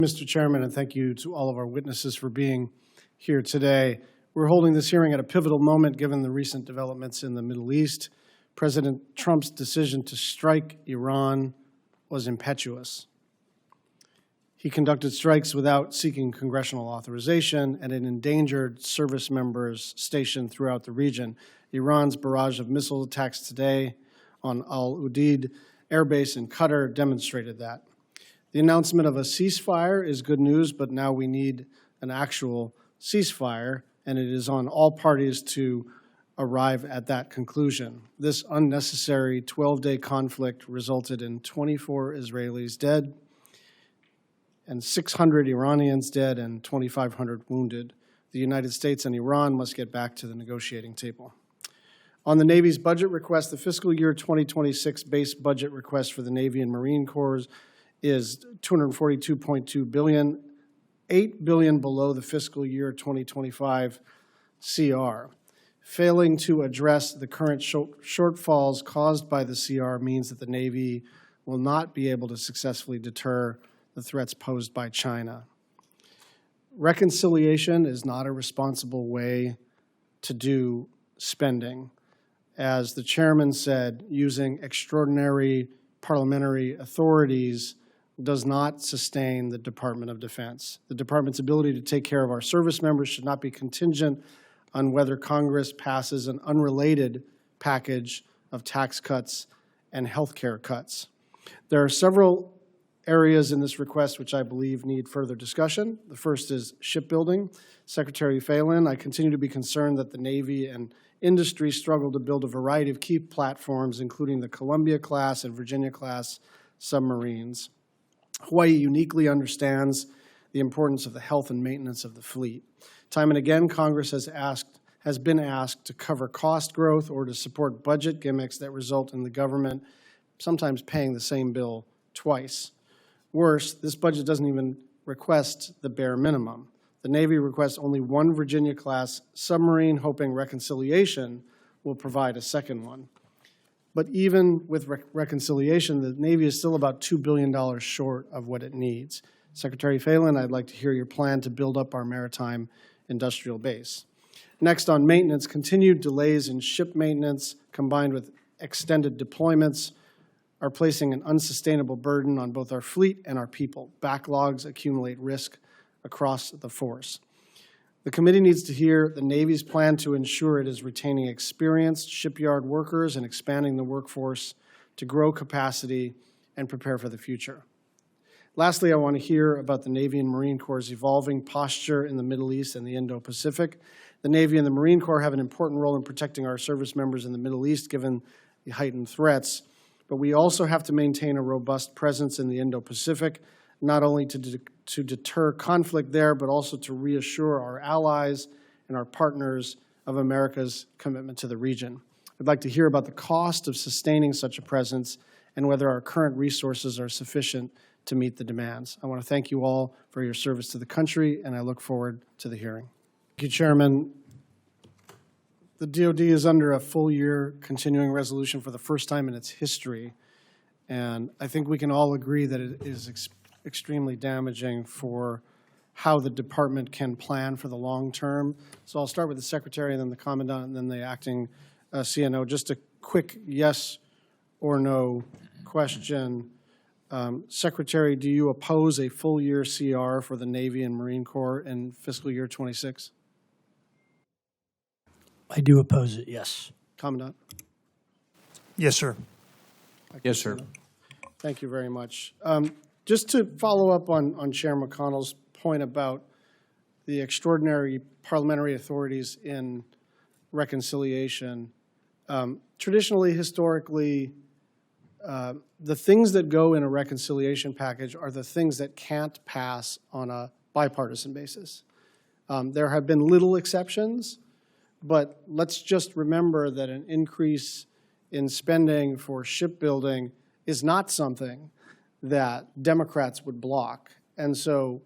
Mr. Chairman, and thank you to all of our witnesses for being here today. We're holding this hearing at a pivotal moment given the recent developments in the Middle East. President Trump's decision to strike Iran was impetuous. He conducted strikes without seeking congressional authorization, and it endangered service members stationed throughout the region. Iran's barrage of missile attacks today on Al Udeid Air Base in Qatar demonstrated that. The announcement of a ceasefire is good news, but now we need an actual ceasefire, and it is on all parties to arrive at that conclusion. This unnecessary 12-day conflict resulted in 24 Israelis dead and 600 Iranians dead and 2,500 wounded. The United States and Iran must get back to the negotiating table. On the Navy's budget request, the fiscal year 2026 base budget request for the Navy and Marine Corps is $242.2 billion, $8 billion below the fiscal year 2025 CR. Failing to address the current shortfalls caused by the CR means that the Navy will not be able to successfully deter the threats posed by China. Reconciliation is not a responsible way to do spending. As the chairman said, using extraordinary parliamentary authorities does not sustain the Department of Defense. The Department's ability to take care of our service members should not be contingent on whether Congress passes an unrelated package of tax cuts and health care cuts. There are several areas in this request which I believe need further discussion. The first is shipbuilding. Secretary Phelan, I continue to be concerned that the Navy and industry struggle to build a variety of key platforms, including the Columbia-class and Virginia-class submarines. Hawaii uniquely understands the importance of the health and maintenance of the fleet. Time and again, Congress has been asked to cover cost growth or to support budget gimmicks that result in the government sometimes paying the same bill twice. Worse, this budget doesn't even request the bare minimum. The Navy requests only one Virginia-class submarine, hoping reconciliation will provide a second one. But even with reconciliation, the Navy is still about $2 billion short of what it needs. Secretary Phelan, I'd like to hear your plan to build up our maritime industrial base. Next, on maintenance, continued delays in ship maintenance combined with extended deployments are placing an unsustainable burden on both our fleet and our people. Backlogs accumulate risk across the force. The committee needs to hear the Navy's plan to ensure it is retaining experienced shipyard workers and expanding the workforce to grow capacity and prepare for the future. Lastly, I want to hear about the Navy and Marine Corps' evolving posture in the Middle East and the Indo-Pacific. The Navy and the Marine Corps have an important role in protecting our service members in the Middle East, given the heightened threats, but we also have to maintain a robust presence in the Indo-Pacific, not only to deter conflict there, but also to reassure our allies and our partners of America's commitment to the region. I'd like to hear about the cost of sustaining such a presence and whether our current resources are sufficient to meet the demands. I want to thank you all for your service to the country, and I look forward to the hearing. Thank you, Chairman. The DoD is under a full-year continuing resolution for the first time in its history, and I think we can all agree that it is extremely damaging for how the department can plan for the long term. So I'll start with the Secretary and then the Commandant and then the acting CNO. Just a quick yes or no question. Secretary, do you oppose a full-year CR for the Navy and Marine Corps in fiscal year 26? I do oppose it, yes. Commandant? Yes, sir. Yes, sir. Thank you very much. Just to follow up on Chair McConnell's point about the extraordinary parliamentary authorities in reconciliation, traditionally, historically, the things that go in a reconciliation package are the things that can't pass on a bipartisan basis. There have been little exceptions, but let's just remember that an increase in spending for shipbuilding is not something that Democrats would block. And so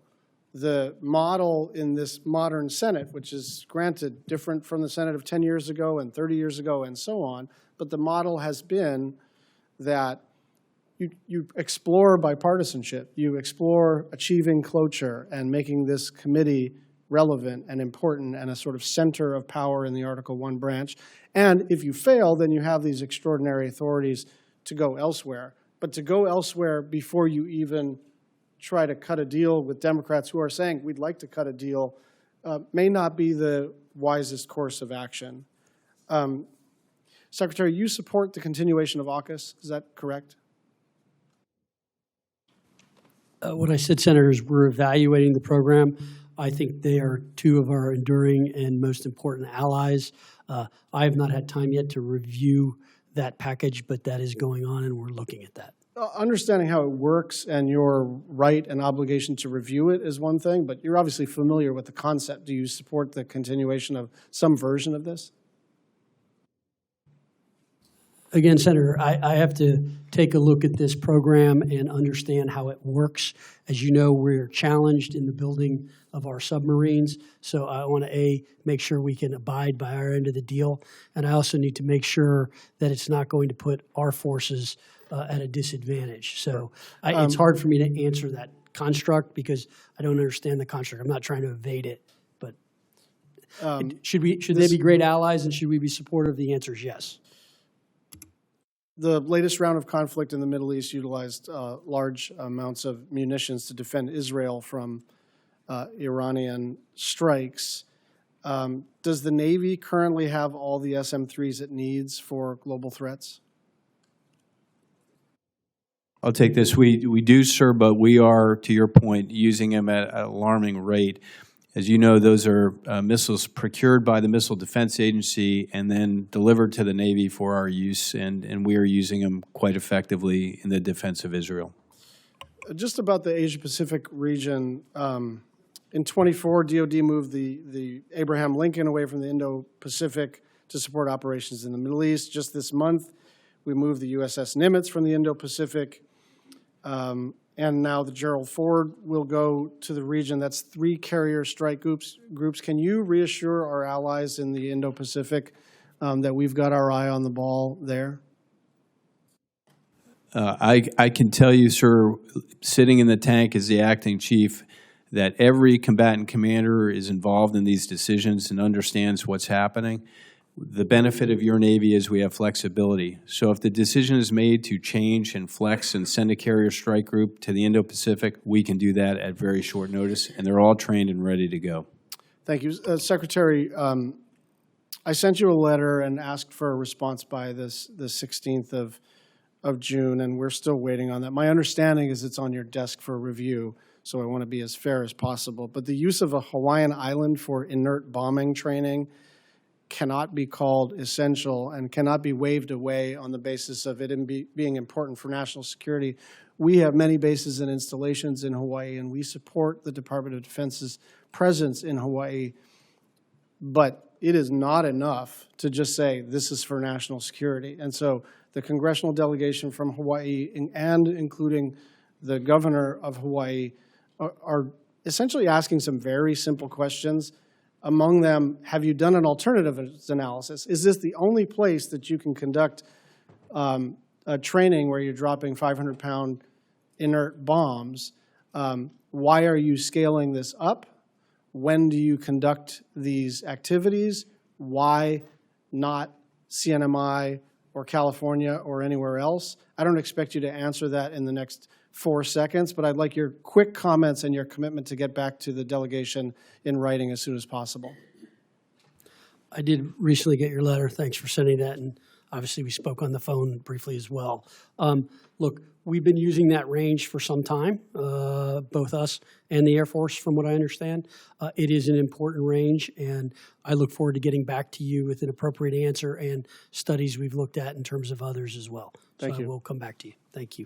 the model in this modern Senate, which is granted different from the Senate of 10 years ago and 30 years ago and so on, but the model has been that you explore bipartisanship. You explore achieving cloture and making this committee relevant and important and a sort of center of power in the Article I branch. And if you fail, then you have these extraordinary authorities to go elsewhere. But to go elsewhere before you even try to cut a deal with Democrats who are saying, we'd like to cut a deal, may not be the wisest course of action. Secretary, you support the continuation of AUKUS, is that correct? What I said, Senator, is we're evaluating the program. I think they are two of our enduring and most important allies. I have not had time yet to review that package, but that is going on, and we're looking at that. Understanding how it works and your right and obligation to review it is one thing, but you're obviously familiar with the concept. Do you support the continuation of some version of this? Again, Senator, I have to take a look at this program and understand how it works. As you know, we're challenged in the building of our submarines, so I want to, make sure we can abide by our end of the deal, and I also need to make sure that it's not going to put our forces at a disadvantage. So it's hard for me to answer that construct because I don't understand the construct. I'm not trying to evade it, but should they be great allies and should we be supportive? The answer is yes. The latest round of conflict in the Middle East utilized large amounts of munitions to defend Israel from Iranian strikes. Does the Navy currently have all the SM-3s it needs for global threats? I'll take this. We do, sir, but we are, to your point, using them at an alarming rate. As you know, those are missiles procured by the Missile Defense Agency and then delivered to the Navy for our use, and we are using them quite effectively in the defense of Israel. Just about the Asia-Pacific region, in 24, DoD moved the Abraham Lincoln away from the Indo-Pacific to support operations in the Middle East. Just this month, we moved the USS Nimitz from the Indo-Pacific. And now the Gerald Ford will go to the region. That's 3 carrier strike groups. Can you reassure our allies in the Indo-Pacific that we've got our eye on the ball there? I can tell you, sir, sitting in the tank as the acting chief, that every combatant commander is involved in these decisions and understands what's happening. The benefit of your Navy is we have flexibility. So if the decision is made to change and flex and send a carrier strike group to the Indo-Pacific, we can do that at very short notice, and they're all trained and ready to go. Thank you. Secretary, I sent you a letter and asked for a response by the 16th of June, and we're still waiting on that. My understanding is it's on your desk for review, so I want to be as fair as possible. But the use of a Hawaiian island for inert bombing training cannot be called essential and cannot be waved away on the basis of it being important for national security. We have many bases and installations in Hawaii, and we support the Department of Defense's presence in Hawaii. But it is not enough to just say this is for national security. And so the congressional delegation from Hawaii and including the governor of Hawaii are essentially asking some very simple questions. Among them, have you done an alternative analysis? Is this the only place that you can conduct a training where you're dropping 500-pound inert bombs? Why are you scaling this up? When do you conduct these activities? Why not CNMI or California or anywhere else? I don't expect you to answer that in the next 4 seconds, but I'd like your quick comments and your commitment to get back to the delegation in writing as soon as possible. I did recently get your letter. Thanks for sending that, and obviously we spoke on the phone briefly as well. Look, we've been using that range for some time, both us and the Air Force, from what I understand. It is an important range, and I look forward to getting back to you with an appropriate answer and studies we've looked at in terms of others as well. Thank you. I will come back to you. Thank you.